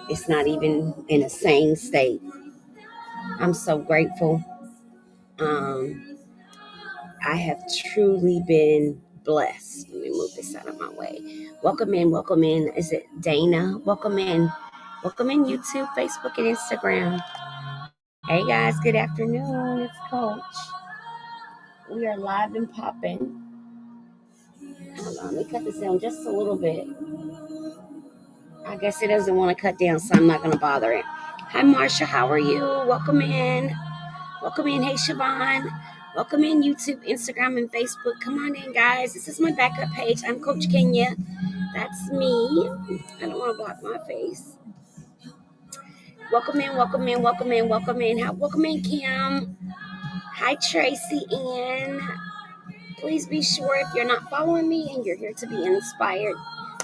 It's not even in a sane state. I'm so grateful. Um, I have truly been blessed. Let me move this out of my way. Welcome in, welcome in. Is it Dana? Welcome in YouTube, Facebook, and Instagram. Hey guys, good afternoon. It's Coach. We are live and popping. Hold on, let me cut this down just a little bit. I guess it doesn't want to cut down, so I'm not going to bother it. Hi, Marsha. How are you? Welcome in. Welcome in. Hey, Siobhan. Welcome in YouTube, Instagram, and Facebook. Come on in, guys. This is my backup page. I'm Coach Kenya. That's me. I don't want to block my face. Welcome in, welcome in, welcome in, welcome in. Welcome in, Kim. Hi, Tracy Ann. Please be sure if you're not following me and you're here to be inspired,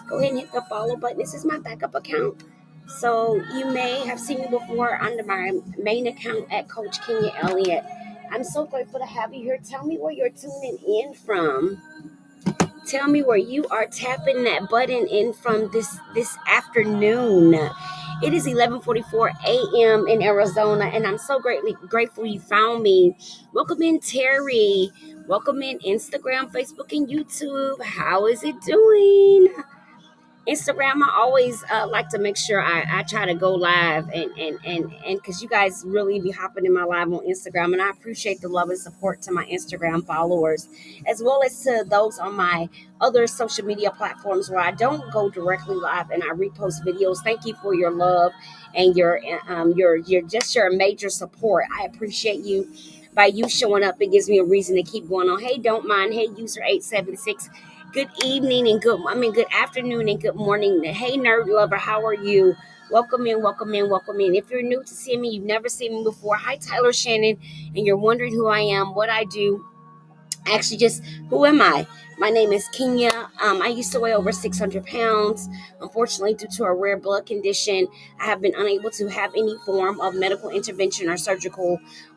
go ahead and hit the follow button. This is my backup account. So you may have seen me before under my main account at Coach Kenya Elliott. I'm so grateful to have you here. Tell me where you're tuning in from. Tell me where you are tapping that button in from this afternoon. It is 11:44 a.m. in Arizona, and I'm so grateful you found me. Welcome in, Terry. Welcome in Instagram, Facebook, and YouTube. How is it doing? Instagram, I always like to make sure I try to go live and because you guys really be hopping in my live on Instagram, and I appreciate the love and support to my Instagram followers, as well as to those on my other social media platforms where I don't go directly live and I repost videos. Thank you for your love and your major support. I appreciate you. By you showing up, it gives me a reason to keep going on. Hey, don't mind. Hey, user 876. Good evening and good afternoon and good morning. Hey, nerd lover, how are you? Welcome in, welcome in, welcome in. If you're new to seeing me, you've never seen me before. Hi, Tyler Shannon, and you're wondering who I am, what I do. Actually, just who am I? My name is Kenya. I used to weigh over 600 pounds. Unfortunately, due to a rare blood condition, I have been unable to have any form of medical intervention or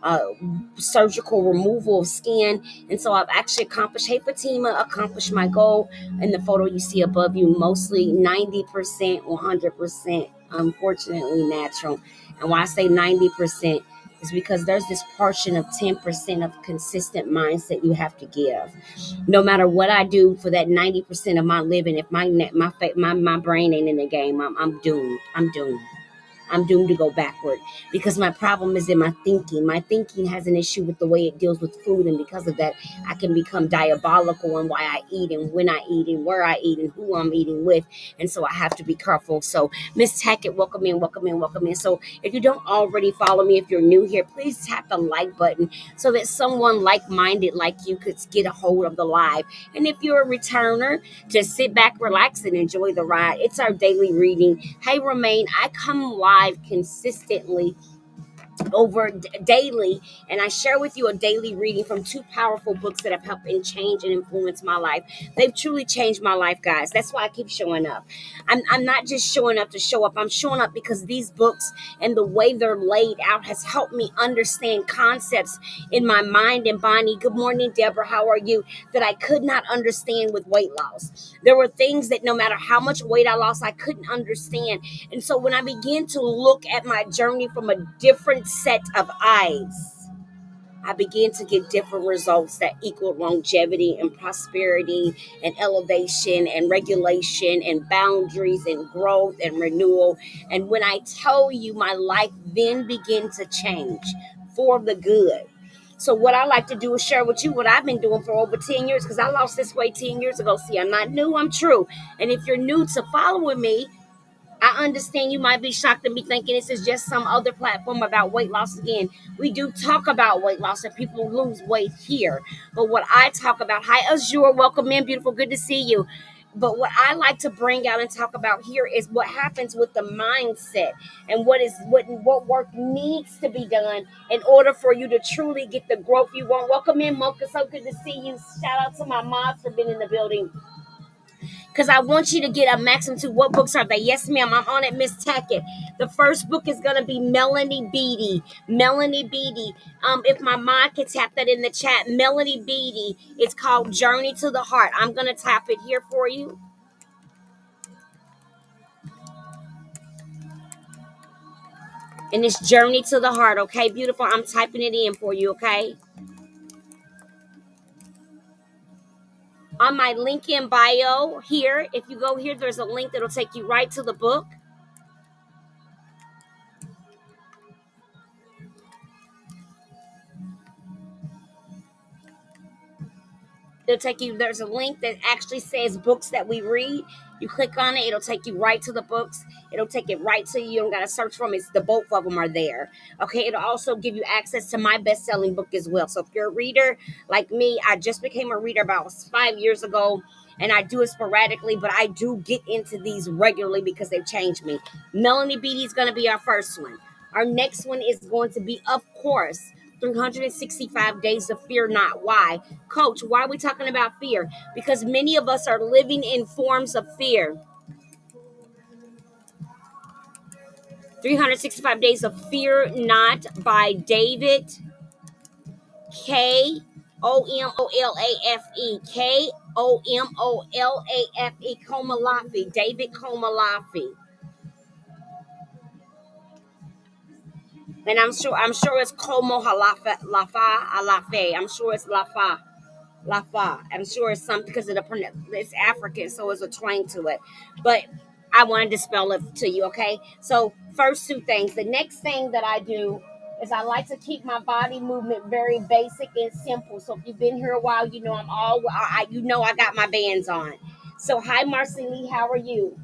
uh, surgical removal of skin. And so I've actually accomplished, hey Fatima, accomplished my goal. In the photo you see above you, mostly 90%, 100%, unfortunately, natural. And why I say 90%, is because there's this portion of 10% of consistent mindset you have to give. No matter what I do for that 90% of my living, if my brain ain't in the game, I'm doomed. I'm doomed to go backward because my problem is in my thinking. My thinking has an issue with the way it deals with food, and because of that, I can become diabolical in why I eat and when I eat and where I eat and who I'm eating with, and so I have to be careful. So, Miss Tackett, welcome in, welcome in, welcome in. So, if you don't already follow me, if you're new here, please tap the like button so that someone like-minded like you could get a hold of the live. And if you're a returner, just sit back, relax, and enjoy the ride. It's our daily reading. Hey, Romaine, I come live consistently daily, and I share with you a daily reading from two powerful books that have helped and change and influence my life. They've truly changed my life, guys. That's why I keep showing up. I'm not just showing up to show up. I'm showing up because these books and the way they're laid out has helped me understand concepts in my mind and body. Good morning, Deborah. How are you? That I could not understand with weight loss. There were things that no matter how much weight I lost, I couldn't understand. And so when I began to look at my journey from a different set of eyes, I began to get different results that equal longevity and prosperity and elevation and regulation and boundaries and growth and renewal. And when I tell you, my life then began to change for the good. So what I like to do is share with you what I've been doing for over 10 years, because I lost this weight 10 years ago. See, I'm not new, I'm true. And if you're new to following me, I understand you might be shocked and be thinking this is just some other platform about weight loss again. We do talk about weight loss and people lose weight here. But what I talk about, hi Azure, welcome in, beautiful, good to see you. But what I like to bring out and talk about here is what happens with the mindset and what work needs to be done in order for you to truly get the growth you want. Welcome in, Mocha, so good to see you. Shout out to my moms for being in the building, because I want you to get a maximum to what books are they? Yes, ma'am. I'm on it, Miss Tackett. The first book is going to be Melanie Beattie. Melanie Beattie. If my mind can tap that in the chat, Melanie Beattie. It's called Journey to the Heart. I'm going to tap it here for you. in this journey to the heart. Okay, beautiful. I'm typing it in for you. Okay. On my link in bio here, if you go here, there's a link that'll take you right to the book. It'll take you, there's a link that actually says books that we read. You click on it, it'll take you right to the books. It'll take it right to you. You don't got to search for them. It's the both of them are there. Okay. It'll also give you access to my best-selling book as well. So if you're a reader like me, I just became a reader about 5 years ago, and I do it sporadically, but I do get into these regularly because they've changed me. Melanie Beatty is going to be our first one. Our next one is going to be, of course, 365 days of fear not. Why? Coach, why are we talking about fear? Because many of us are living in forms of fear. 365 days of fear not by David Komolafe. Komolafe. Komalafe. David Komalafe. And I'm sure it's Como Halafa Lafa Alafe. I'm sure it's Lafa. Lafa. I'm sure it's something because of it's African, so it's a twang to it. But I wanted to spell it to you, okay? So first two things. The next thing that I do is I like to keep my body movement very basic and simple. So if you've been here a while, you know I got my bands on. So hi Marcy Lee, how are you?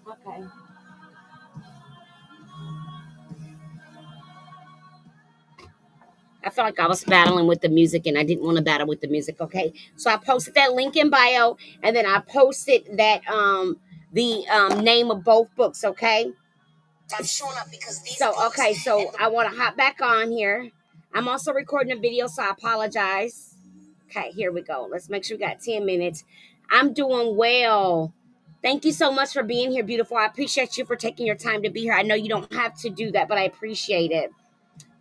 Okay. I felt like I was battling with the music and I didn't want to battle with the music. Okay. So I posted that link in bio and then I posted that the name of both books, okay? I've shown up because these so okay, so I want to hop back on here. I'm also recording a video, so I apologize. Okay, here we go. Let's make sure we got 10 minutes. I'm doing well. Thank you so much for being here, beautiful. I appreciate you for taking your time to be here. I know you don't have to do that, but I appreciate it.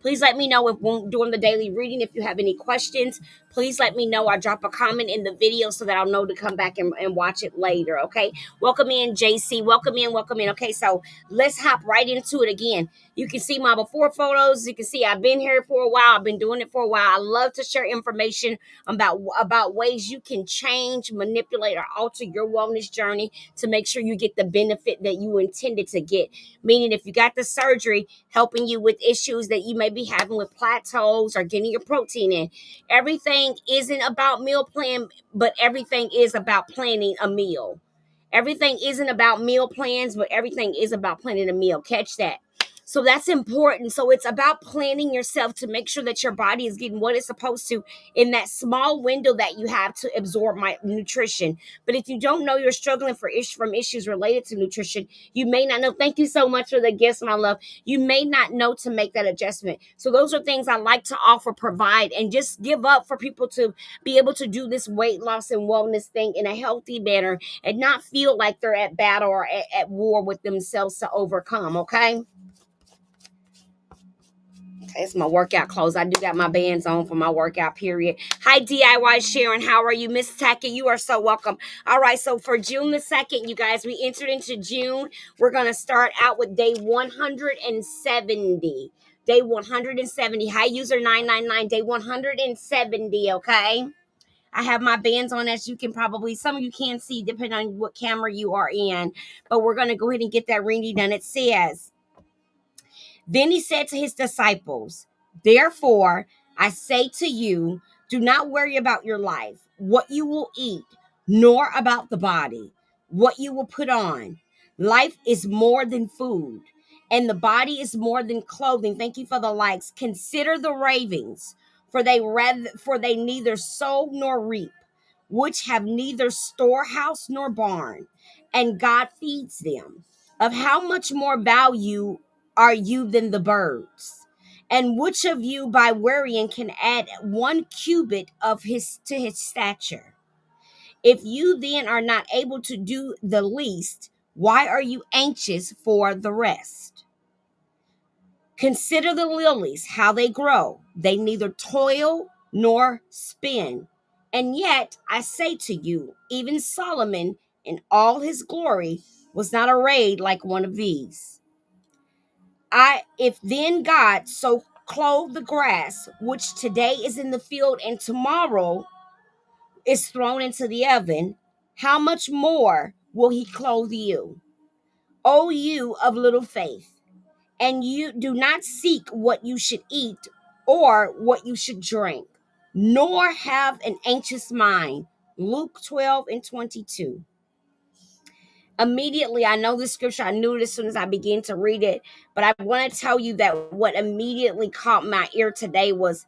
Please let me know if when doing the daily reading, if you have any questions, please let me know. I drop a comment in the video so that I'll know to come back and watch it later. Okay. Welcome in, JC. Welcome in. Welcome in. Okay. So let's hop right into it again. You can see my before photos. You can see I've been here for a while. I've been doing it for a while. I love to share information about ways you can change, manipulate, or alter your wellness journey to make sure you get the benefit that you intended to get. Meaning if you got the surgery helping you with issues that you may be having with plateaus or getting your protein in, everything isn't about meal plan, but everything is about planning a meal. Everything isn't about meal plans, but everything is about planning a meal. Catch that. So that's important. So it's about planning yourself to make sure that your body is getting what it's supposed to in that small window that you have to absorb my nutrition. But if you don't know you're struggling from issues related to nutrition, you may not know. Thank you so much for the gifts, my love. You may not know to make that adjustment. So those are things I like to offer, provide, and just give up for people to be able to do this weight loss and wellness thing in a healthy manner and not feel like they're at battle or at war with themselves to overcome. Okay. It's my workout clothes. I do got my bands on for my workout period. Hi, DIY Sharon. How are you? Miss Tackett, you are so welcome. All right, so for June the 2nd, you guys, we entered into June. We're going to start out with day 170. Day 170. Hi, user 999. Day 170, okay? I have my bands on, as you can probably, some of you can see, depending on what camera you are in. But we're going to go ahead and get that reading done. It says, then he said to his disciples, therefore, I say to you, do not worry about your life, what you will eat, nor about the body, what you will put on. Life is more than food, and the body is more than clothing. Thank you for the likes. Consider the ravens, for they neither sow nor reap, which have neither storehouse nor barn, and God feeds them. Of how much more value are you than the birds? And which of you by worrying can add 1 cubit of his to his stature? If you then are not able to do the least, why are you anxious for the rest? Consider the lilies, how they grow. They neither toil nor spin. And yet I say to you, even Solomon in all his glory was not arrayed like one of these. If then God so clothed the grass, which today is in the field and tomorrow is thrown into the oven, how much more will he clothe you, O you of little faith? And you do not seek what you should eat or what you should drink, nor have an anxious mind. Luke 12:22. Immediately, I know this scripture, I knew it as soon as I began to read it, but I want to tell you that what immediately caught my ear today was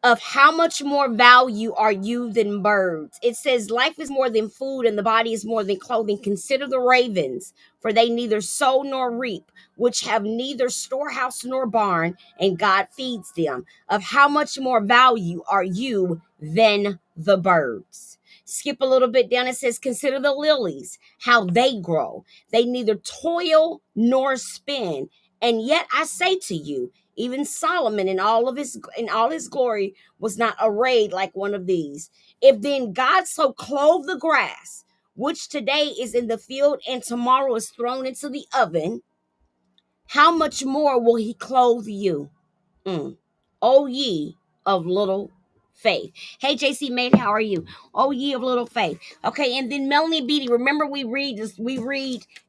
of how much more value are you than birds. It says life is more than food and the body is more than clothing. Consider the ravens, for they neither sow nor reap, which have neither storehouse nor barn, and God feeds them. Of how much more value are you than the birds? Skip a little bit down. It says, consider the lilies, how they grow. They neither toil nor spin. And yet I say to you, even Solomon in all his glory was not arrayed like one of these. If then God so clothed the grass, which today is in the field and tomorrow is thrown into the oven, how much more will he clothe you? O ye of little faith. Hey, JC Mate, how are you? O ye of little faith. Okay, and then Melanie Beatty, remember we read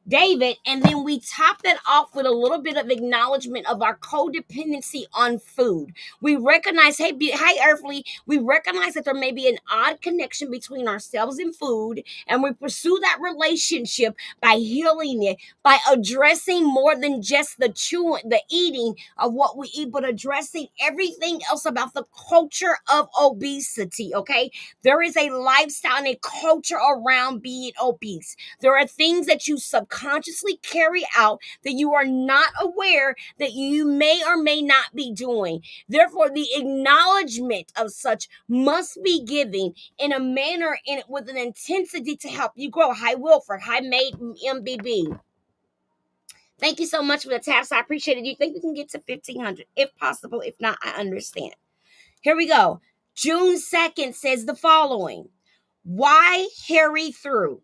David, and then we top that off with a little bit of acknowledgement of our codependency on food. We recognize, hi Earthly, we recognize that there may be an odd connection between ourselves and food, and we pursue that relationship by healing it, by addressing more than just the chewing, the eating of what we eat, but addressing everything else about the culture of obesity. Okay, there is a lifestyle and a culture around being obese. There are things that you subconsciously carry out that you are not aware that you may or may not be doing. Therefore, the acknowledgement of such must be given in a manner and with an intensity to help you grow. Hi Wilford, hi Made MBB. Thank you so much for the taps. I appreciate it. Do you think we can get to 1,500? If possible. If not, I understand. Here we go. June 2nd says the following. Why hurry through?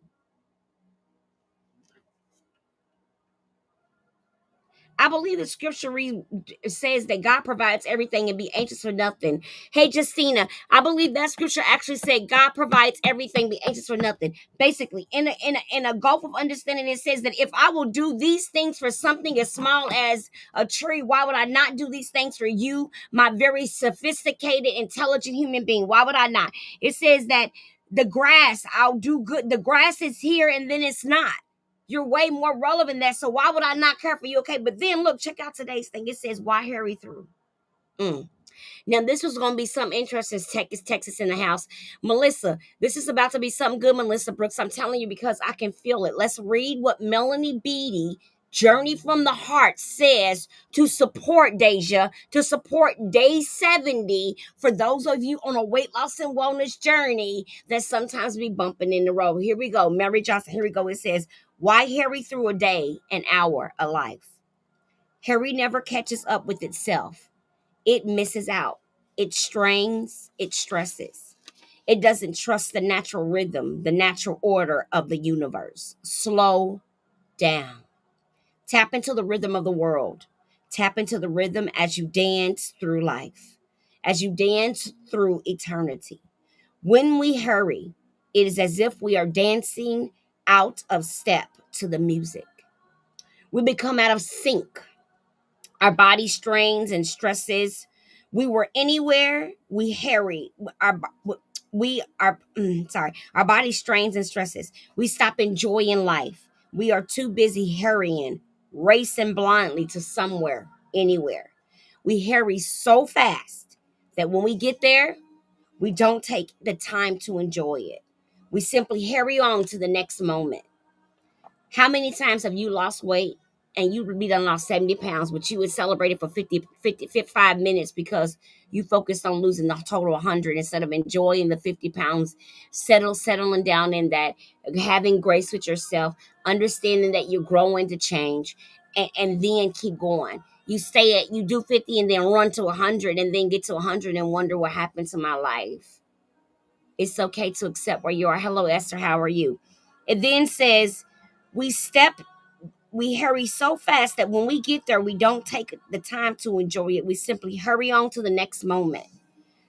I believe the scripture says that God provides everything and be anxious for nothing. Hey, Justina, I believe that scripture actually said God provides everything, be anxious for nothing. Basically, in a gulf of understanding, it says that if I will do these things for something as small as a tree, why would I not do these things for you, my very sophisticated, intelligent human being? Why would I not? It says that the grass, I'll do good. The grass is here and then it's not. You're way more relevant than that. So why would I not care for you? Okay, but then look, check out today's thing. It says, why hurry through? Now, this was going to be some interesting. Texas in the house. Melissa, this is about to be something good, Melissa Brooks. I'm telling you because I can feel it. Let's read what Melanie Beatty, Journey from the Heart, says to support Deja, to support day 70 for those of you on a weight loss and wellness journey that sometimes be bumping in the road. Here we go. Mary Johnson, here we go. It says, why hurry through a day, an hour, a life? Hurry never catches up with itself. It misses out. It strains, it stresses. It doesn't trust the natural rhythm, the natural order of the universe. Slow down. Tap into the rhythm of the world. Tap into the rhythm as you dance through life, as you dance through eternity. When we hurry, it is as if we are dancing out of step to the music. We become out of sync. Our body strains and stresses. We were anywhere, we hurry. Our body strains and stresses. We stop enjoying life. We are too busy hurrying, racing blindly to somewhere, anywhere. We hurry so fast that when we get there, we don't take the time to enjoy it. We simply hurry on to the next moment. How many times have you lost weight and you would be done lost 70 pounds, but you would celebrate it for 55 minutes because you focused on losing the total 100 instead of enjoying the 50 pounds, settling down in that, having grace with yourself, understanding that you're growing to change, and then keep going. You do 50 and then run to 100 and then get to 100 and wonder what happened to my life. It's okay to accept where you are. Hello, Esther. How are you? It then says, We step, we hurry so fast that when we get there, we don't take the time to enjoy it. We simply hurry on to the next moment.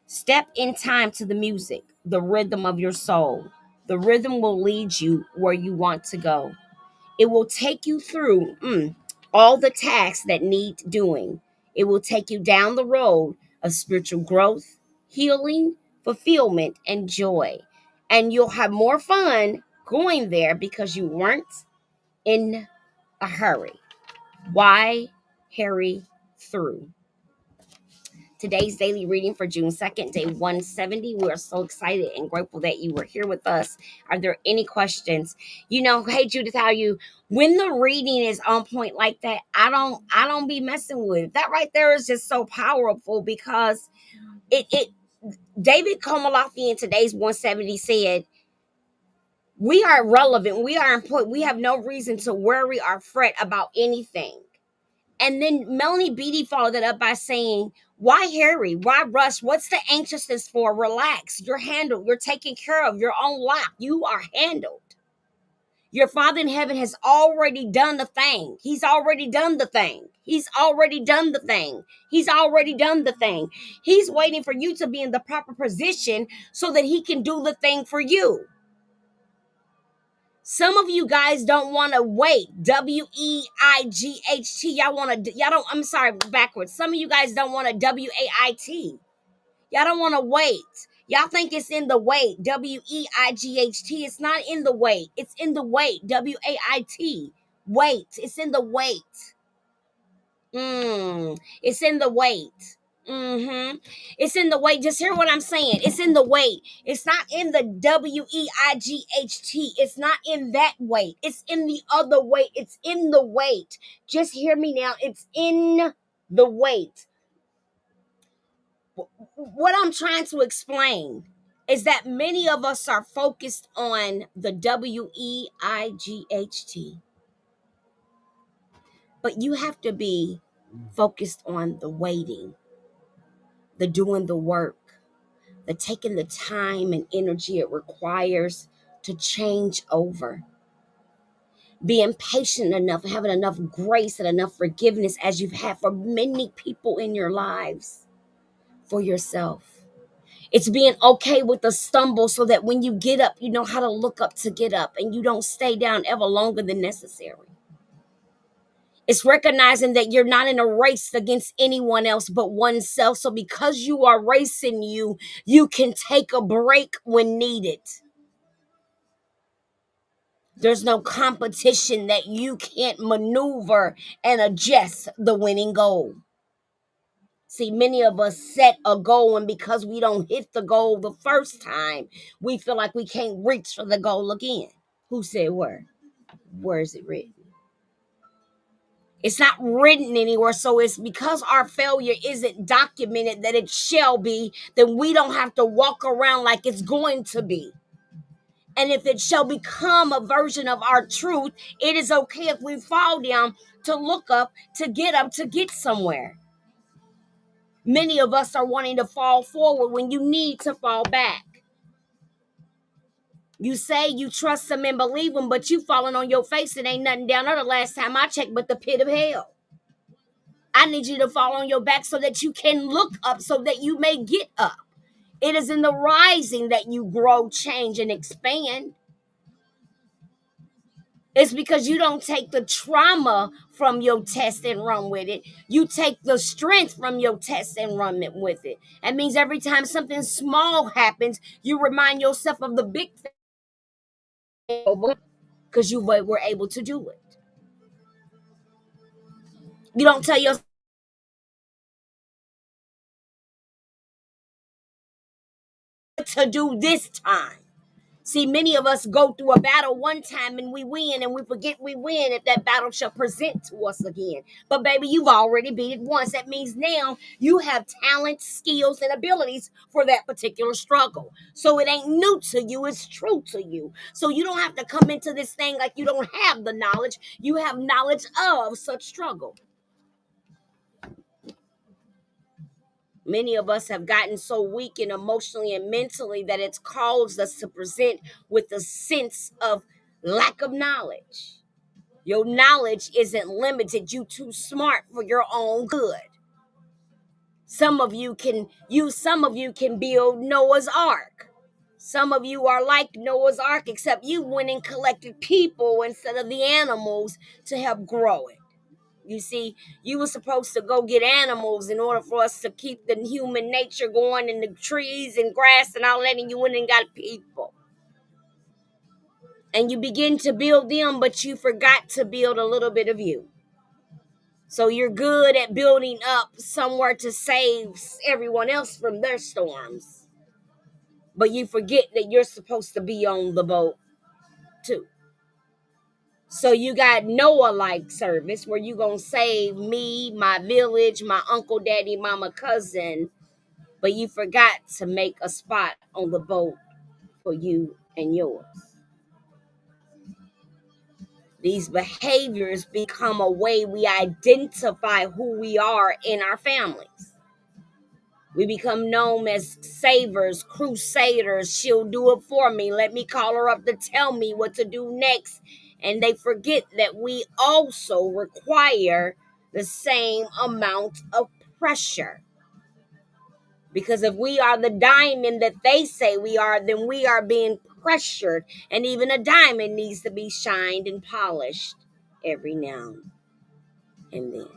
Step in time to the music, the rhythm of your soul. The rhythm will lead you where you want to go. It will take you through all the tasks that need doing. It will take you down the road of spiritual growth, healing, fulfillment, and joy. And you'll have more fun going there because you weren't in a hurry. Why hurry through? Today's daily reading for June 2nd, day 170. We're so excited and grateful that you were here with us. Are there any questions? Hey Judith, how are you? When the reading is on point like that, I don't be messing with it. That right there is just so powerful because it David Komalafi in today's 170 said, we are relevant, we are important, we have no reason to worry or fret about anything. And then Melanie Beatty followed it up by saying, why hurry? Why rush? What's the anxiousness for? Relax. You're handled. You're taken care of. Your own life. You are handled. Your Father in heaven has already done the thing. He's already done the thing. He's already done the thing. He's already done the thing. He's waiting for you to be in the proper position so that he can do the thing for you. Some of you guys don't want to wait. WEIGHT. Y'all don't, I'm sorry, backwards. Some of you guys don't want to WAIT. Y'all don't want to wait. Y'all think it's in the wait. WEIGHT. It's not in the wait. It's in the wait. WAIT. Wait. It's in the wait. It's in the wait. It's in the wait. Just hear what I'm saying. It's in the wait. It's not in the WEIGHT. It's not in that wait. It's in the other wait. It's in the wait. Just hear me now. It's in the wait. What I'm trying to explain is that many of us are focused on the WEIGHT. But you have to be focused on the waiting, the doing the work, the taking the time and energy it requires to change over. Being patient enough, having enough grace and enough forgiveness as you've had for many people in your lives, for yourself. It's being okay with the stumble so that when you get up, you know how to look up to get up and you don't stay down ever longer than necessary. It's recognizing that you're not in a race against anyone else but oneself. So because you are racing you can take a break when needed. There's no competition that you can't maneuver and adjust the winning goal. See, many of us set a goal, and because we don't hit the goal the first time, we feel like we can't reach for the goal again. Who said where? Where is it written? It's not written anywhere, so it's because our failure isn't documented that it shall be, then we don't have to walk around like it's going to be. And if it shall become a version of our truth, it is okay if we fall down to look up, to get somewhere. Many of us are wanting to fall forward when you need to fall back. You say you trust him and believe him, but you falling on your face and ain't nothing down there the last time I checked but the pit of hell. I need you to fall on your back so that you can look up, so that you may get up. It is in the rising that you grow, change, and expand. It's because you don't take the trauma from your test and run with it. You take the strength from your test and run with it. That means every time something small happens, you remind yourself of the big thing because you were able to do it. You don't tell yourself to do this time. See, many of us go through a battle one time and we win, and we forget we win if that battle shall present to us again. But baby, you've already beat it once. That means now you have talent, skills, and abilities for that particular struggle. So it ain't new to you, it's true to you. So you don't have to come into this thing like you don't have the knowledge. You have knowledge of such struggle. Many of us have gotten so weak and emotionally and mentally that it's caused us to present with a sense of lack of knowledge. Your knowledge isn't limited. You too smart for your own good. Some of you can build Noah's Ark. Some of you are like Noah's Ark, except you went and collected people instead of the animals to help grow it. You see, you were supposed to go get animals in order for us to keep the human nature going in the trees and grass and all that, and you went and got people. And you begin to build them, but you forgot to build a little bit of you. So you're good at building up somewhere to save everyone else from their storms. But you forget that you're supposed to be on the boat too. So you got Noah-like service where you going to save me, my village, my uncle, daddy, mama, cousin. But you forgot to make a spot on the boat for you and yours. These behaviors become a way we identify who we are in our families. We become known as savers, crusaders. She'll do it for me. Let me call her up to tell me what to do next. And they forget that we also require the same amount of pressure. Because if we are the diamond that they say we are, then we are being pressured. And even a diamond needs to be shined and polished every now and then.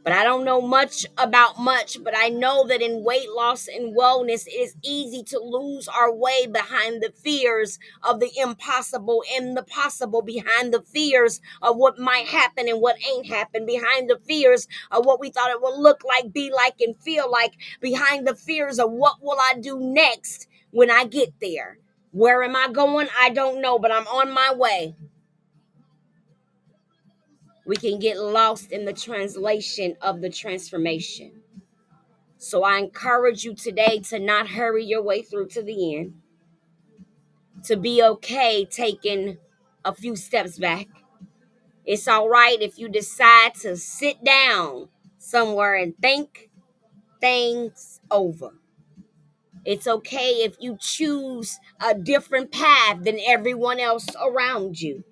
But I don't know much about much, but I know that in weight loss and wellness, it is easy to lose our way behind the fears of the impossible and the possible, behind the fears of what might happen and what ain't happened, behind the fears of what we thought it would look like, be like, and feel like, behind the fears of what will I do next when I get there. Where am I going? I don't know, but I'm on my way. We can get lost in the translation of the transformation. So I encourage you today to not hurry your way through to the end, to be okay taking a few steps back. It's all right if you decide to sit down somewhere and think things over. It's okay if you choose a different path than everyone else around you.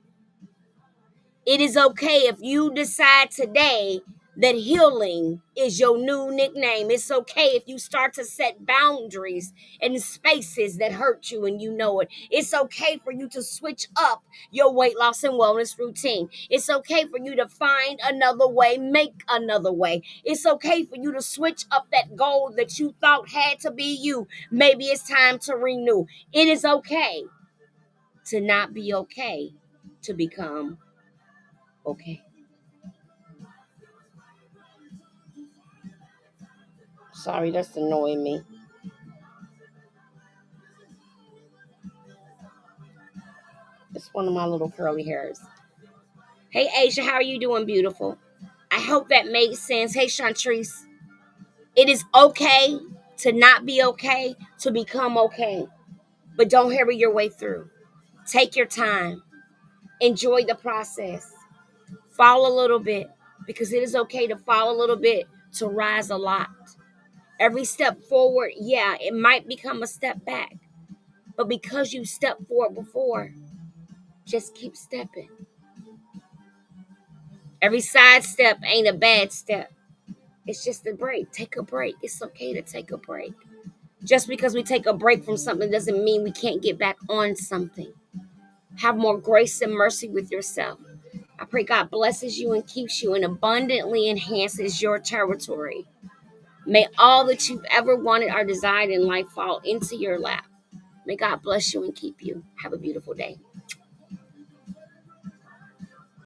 It is okay if you decide today that healing is your new nickname. It's okay if you start to set boundaries in spaces that hurt you and you know it. It's okay for you to switch up your weight loss and wellness routine. It's okay for you to find another way, make another way. It's okay for you to switch up that goal that you thought had to be you. Maybe it's time to renew. It is okay to not be okay, to become okay. Sorry, that's annoying me. It's one of my little curly hairs. Hey, Asia, how are you doing, beautiful? I hope that made sense. Hey, Chantrice, it is okay to not be okay, to become okay. But don't hurry your way through. Take your time. Enjoy the process. Fall a little bit, because it is okay to fall a little bit, to rise a lot. Every step forward, yeah, it might become a step back. But because you stepped forward before, just keep stepping. Every side step ain't a bad step. It's just a break. Take a break. It's okay to take a break. Just because we take a break from something doesn't mean we can't get back on something. Have more grace and mercy with yourself. I pray God blesses you and keeps you and abundantly enhances your territory. May all that you've ever wanted or desired in life fall into your lap. May God bless you and keep you. Have a beautiful day.